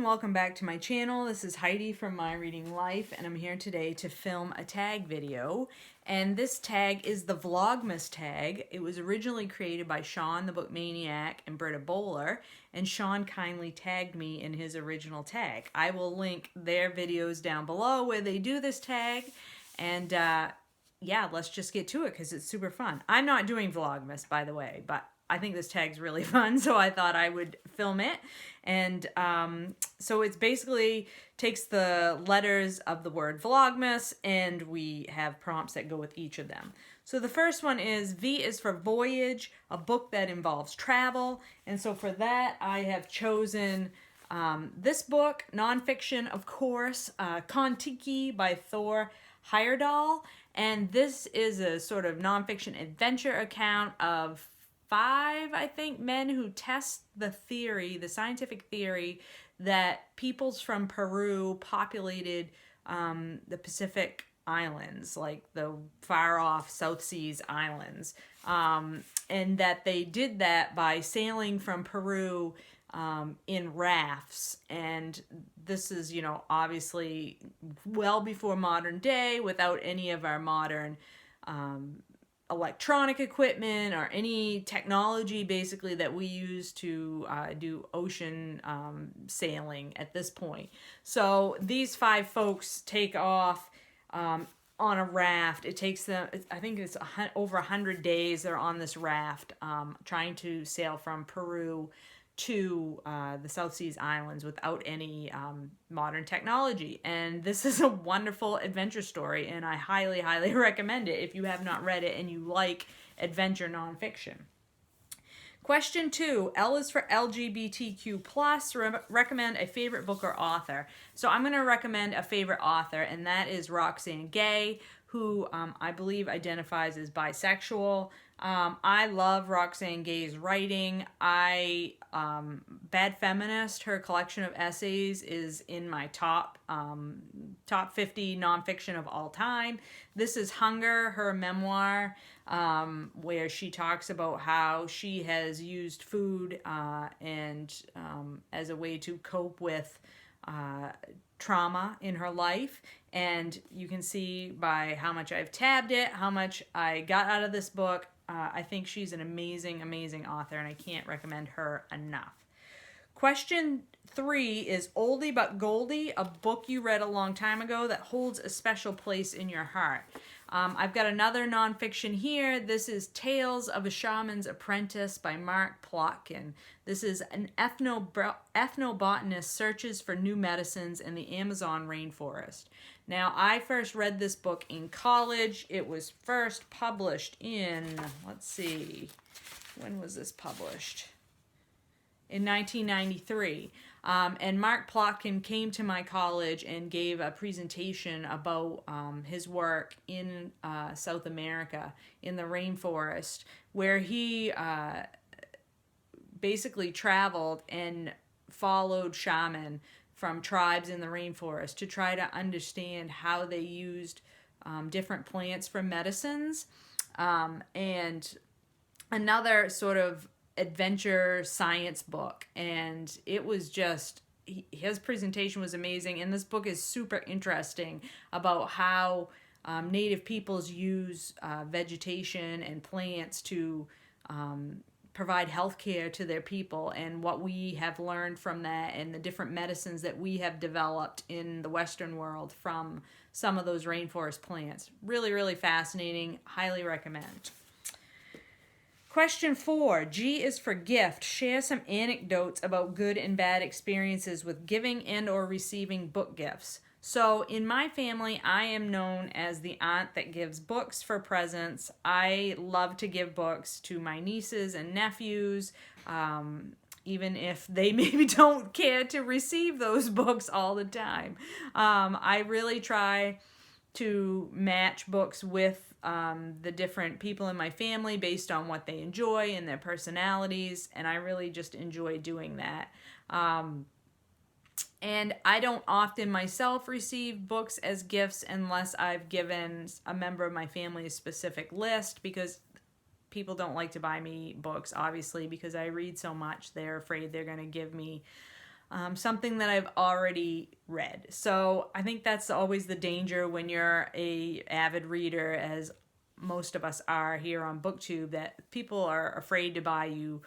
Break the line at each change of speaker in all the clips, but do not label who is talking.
everyone, welcome back to my channel. This is Heidi from My Reading Life, and I'm here today to film a tag video. And this tag is the Vlogmas Tag. It was originally created by Sean the Book Maniac and Britta Bowler, and Sean kindly tagged me in his original tag. I will link their videos down below where they do this tag, and yeah, let's just get to it because it's super fun. I'm not doing Vlogmas, by the way, but I think this tag's really fun, so I thought I would film it. And so it's basically takes the letters of the word Vlogmas, and we have prompts that go with each of them. So the first one is V is for Voyage, a book that involves travel. And so for that, I have chosen this book, nonfiction, of course, Kon-Tiki by Thor Heyerdahl. And this is a sort of nonfiction adventure account of 5, I think, men who test the theory, the scientific theory, that peoples from Peru populated the Pacific Islands, like the far-off South Seas Islands, and that they did that by sailing from Peru in rafts. And this is, you know, obviously well before modern day, without any of our modern electronic equipment or any technology basically that we use to do ocean sailing at this point. So these 5 folks take off on a raft. It takes them, I think it's over 100 days they're on this raft trying to sail from Peru to the South Seas Islands without any modern technology. And this is a wonderful adventure story, and I highly, highly recommend it if you have not read it and you like adventure nonfiction. Question 2, L is for LGBTQ+, recommend a favorite book or author. So I'm going to recommend a favorite author, and that is Roxane Gay, who I believe identifies as bisexual. I love Roxane Gay's writing. Bad Feminist, her collection of essays, is in my top 50 nonfiction of all time. This is Hunger, her memoir, where she talks about how she has used food and as a way to cope with trauma in her life. And you can see by how much I've tabbed it, how much I got out of this book. I think she's an amazing, amazing author, and I can't recommend her enough. Question 3 is Oldie but Goldie, a book you read a long time ago that holds a special place in your heart. I've got another nonfiction here. This is Tales of a Shaman's Apprentice by Mark Plotkin. This is an ethnobotanist searches for new medicines in the Amazon rainforest. Now, I first read this book in college. It was first published in, let's see, when was this published? In 1993. And Mark Plotkin came to my college and gave a presentation about his work in South America, in the rainforest, where he basically traveled and followed shaman from tribes in the rainforest to try to understand how they used different plants for medicines. And another sort of adventure science book, and it was just, his presentation was amazing, and this book is super interesting about how native peoples use vegetation and plants to provide health care to their people, and what we have learned from that, and the different medicines that we have developed in the Western world from some of those rainforest plants. Really, really fascinating. Highly recommend. Question 4, G is for gift. Share some anecdotes about good and bad experiences with giving and or receiving book gifts. So in my family, I am known as the aunt that gives books for presents. I love to give books to my nieces and nephews, even if they maybe don't care to receive those books all the time. I really try to match books with the different people in my family based on what they enjoy and their personalities, and I really just enjoy doing that. And I don't often myself receive books as gifts unless I've given a member of my family a specific list, because people don't like to buy me books, obviously, because I read so much. They're afraid they're going to give me something that I've already read. So I think that's always the danger when you're a avid reader, as most of us are here on BookTube, that people are afraid to buy you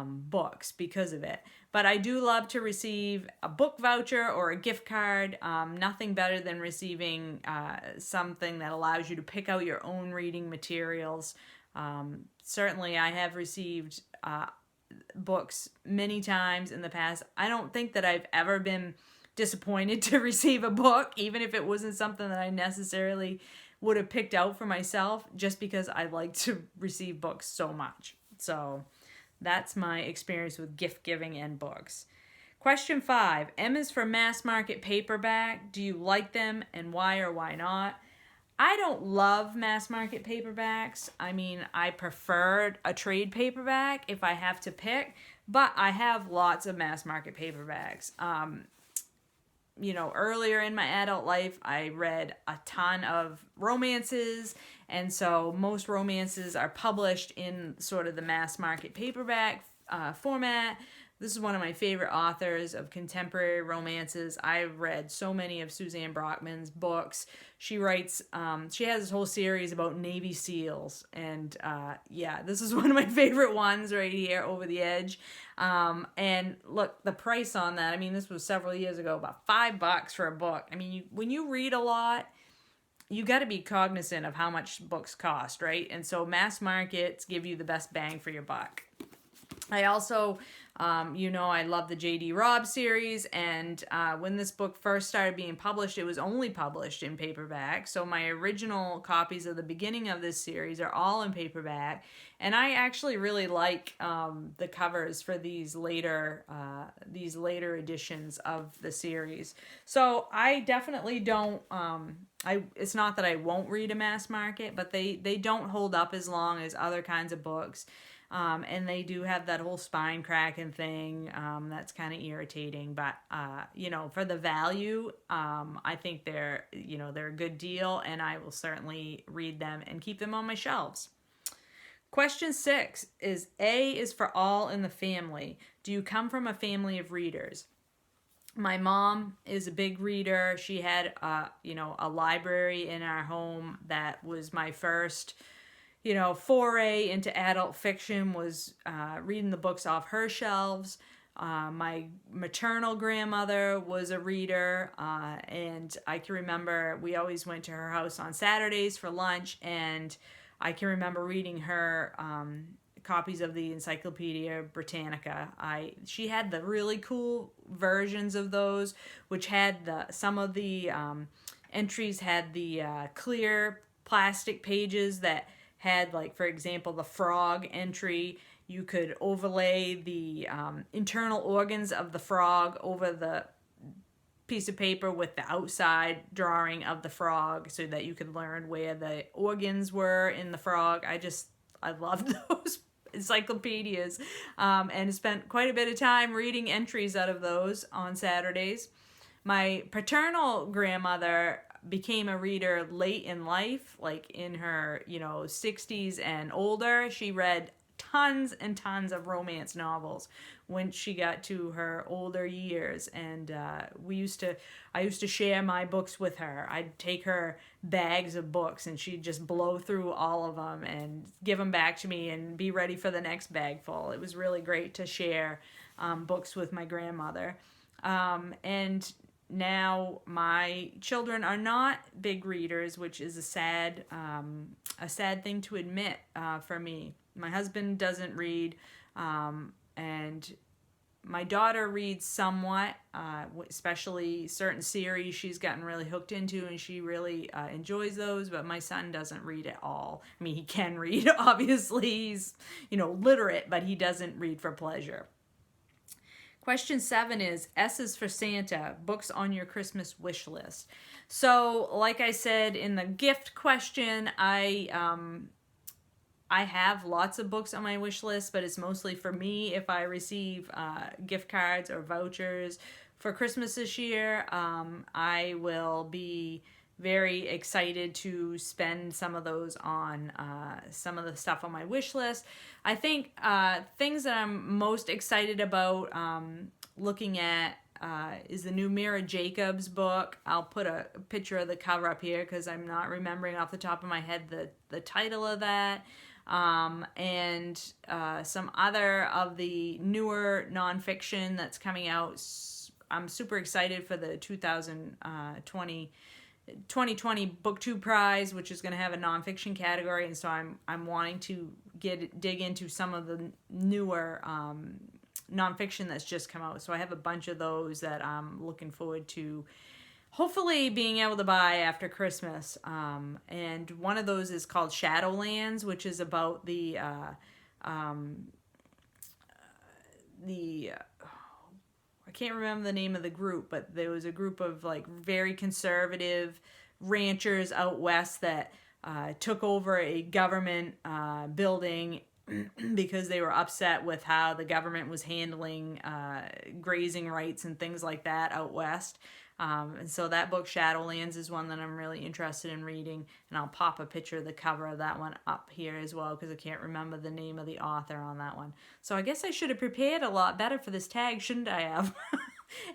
books because of it. But I do love to receive a book voucher or a gift card. Nothing better than receiving something that allows you to pick out your own reading materials. Certainly I have received books many times in the past. I don't think that I've ever been disappointed to receive a book, even if it wasn't something that I necessarily would have picked out for myself, just because I like to receive books so much. So that's my experience with gift giving and books. Question 5. M is for Mass-Market Paperback. Do you like them, and why or why not? I don't love Mass-Market Paperbacks. I mean, I prefer a trade paperback if I have to pick, but I have lots of Mass-Market Paperbacks. You know, earlier in my adult life, I read a ton of romances, and so most romances are published in sort of the Mass-Market Paperback format. This is one of my favorite authors of contemporary romances. I've read so many of Suzanne Brockman's books. She writes, she has this whole series about Navy SEALs. And yeah, this is one of my favorite ones right here, Over the Edge. And look, the price on that, I mean, this was several years ago, about $5 for a book. I mean, when you read a lot, you got to be cognizant of how much books cost, right? And so mass markets give you the best bang for your buck. I also, you know, I love the J.D. Robb series, and when this book first started being published, it was only published in paperback. So my original copies of the beginning of this series are all in paperback, and I actually really like the covers for these later editions of the series. So I definitely don't. It's not that I won't read a mass market, but they don't hold up as long as other kinds of books. And they do have that whole spine cracking thing that's kind of irritating, but you know, for the value, I think they're a good deal, and I will certainly read them and keep them on my shelves. Question 6 is A is for all in the family. Do you come from a family of readers? My mom is a big reader. She had a library in our home that was my first foray into adult fiction, was reading the books off her shelves. My maternal grandmother was a reader, and I can remember we always went to her house on Saturdays for lunch, and I can remember reading her copies of the Encyclopedia Britannica. She had the really cool versions of those, which had some of the entries had the clear plastic pages that had, like, for example, the frog entry. You could overlay the internal organs of the frog over the piece of paper with the outside drawing of the frog, so that you could learn where the organs were in the frog. I loved those encyclopedias, and spent quite a bit of time reading entries out of those on Saturdays. My paternal grandmother became a reader late in life, like in her 60s and older. She read tons and tons of romance novels when she got to her older years, and I used to share my books with her. I'd take her bags of books, and she'd just blow through all of them and give them back to me and be ready for the next bag full. It was really great to share books with my grandmother. And now my children are not big readers, which is a sad thing to admit for me. My husband doesn't read, and my daughter reads somewhat, especially certain series she's gotten really hooked into, and she really enjoys those, but my son doesn't read at all. I mean, he can read, obviously, he's literate, but he doesn't read for pleasure. Question 7 is S is for Santa, books on your Christmas wish list. So, like I said in the gift question, I have lots of books on my wish list, but it's mostly for me. If I receive gift cards or vouchers for Christmas this year, I will be very excited to spend some of those on some of the stuff on my wish list. I think things that I'm most excited about looking at is the new Mira Jacobs book. I'll put a picture of the cover up here because I'm not remembering off the top of my head the title of that. And some other of the newer nonfiction that's coming out. I'm super excited for the 2020 BookTube Prize, which is going to have a nonfiction category, and so I'm wanting to dig into some of the newer nonfiction that's just come out. So I have a bunch of those that I'm looking forward to hopefully being able to buy after Christmas. And one of those is called Shadowlands, which is about the I can't remember the name of the group, but there was a group of like very conservative ranchers out west that took over a government building because they were upset with how the government was handling grazing rights and things like that out west. And so that book, Shadowlands, is one that I'm really interested in reading, and I'll pop a picture of the cover of that one up here as well because I can't remember the name of the author on that one. So I guess I should have prepared a lot better for this tag, shouldn't I have?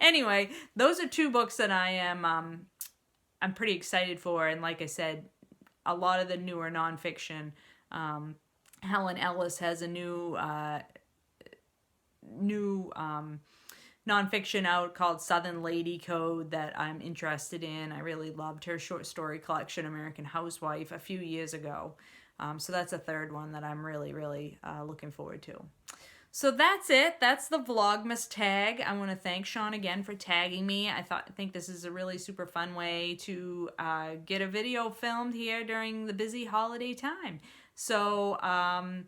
Anyway, those are two books that I'm pretty excited for, and like I said, a lot of the newer nonfiction. Helen Ellis has a new nonfiction out called Southern Lady Code that I'm interested in. I really loved her short story collection, American Housewife, a few years ago. So that's a third one that I'm really, really looking forward to. So that's it. That's the Vlogmas tag. I want to thank Sean again for tagging me. I think this is a really super fun way to get a video filmed here during the busy holiday time. So I'm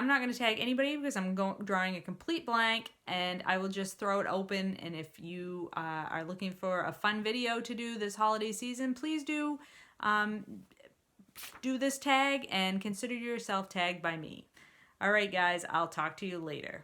not going to tag anybody because I'm drawing a complete blank, and I will just throw it open. And if you are looking for a fun video to do this holiday season, please do this tag and consider yourself tagged by me. All right, guys, I'll talk to you later.